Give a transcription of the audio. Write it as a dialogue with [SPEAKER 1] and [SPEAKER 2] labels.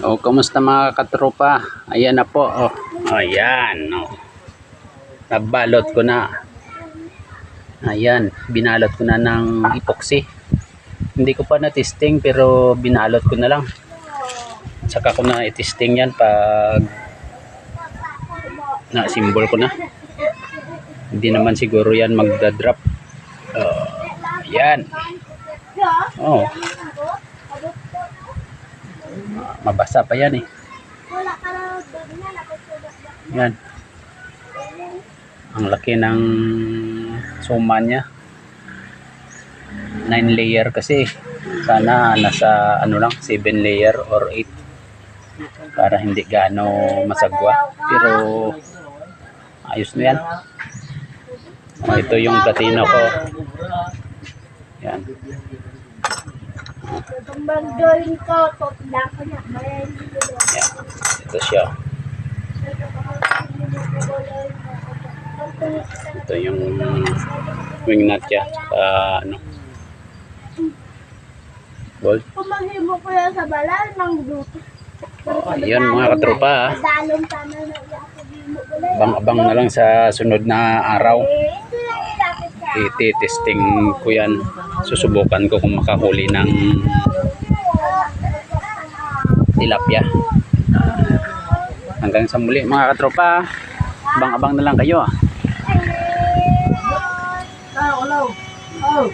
[SPEAKER 1] O, kumusta mga katropa? Ayan na po. Oh. Ayan. Oh. Nabalot ko na. Ayan. Binalot ko na ng epoxy. Hindi ko pa na-testing pero binalot ko na lang. Saka ko na i-testing yan pag na-symbol ko na. Hindi naman siguro yan magda-drop. Ayan. Oh. Mabasa pa yan eh. Yan. Ang laki ng suma niya. 9 layer kasi. Sana nasa ano lang 7 layer or 8 para hindi gaano masagwa. Pero ayos na yan. Ito yung platino ko. Yan. Yan. Ito siya. Ito yung wing nut niya sa ano. Bolt.
[SPEAKER 2] Kumahimo ko yan sa balal ng duto.
[SPEAKER 1] Ayan mga katropa. Abang-abang na lang sa sunod na araw. Iti-testing ko yan. Susubukan ko kung makahuli ng tilapia. Hanggang sa muli mga katropa. Abang-abang na lang kayo.
[SPEAKER 2] Oh.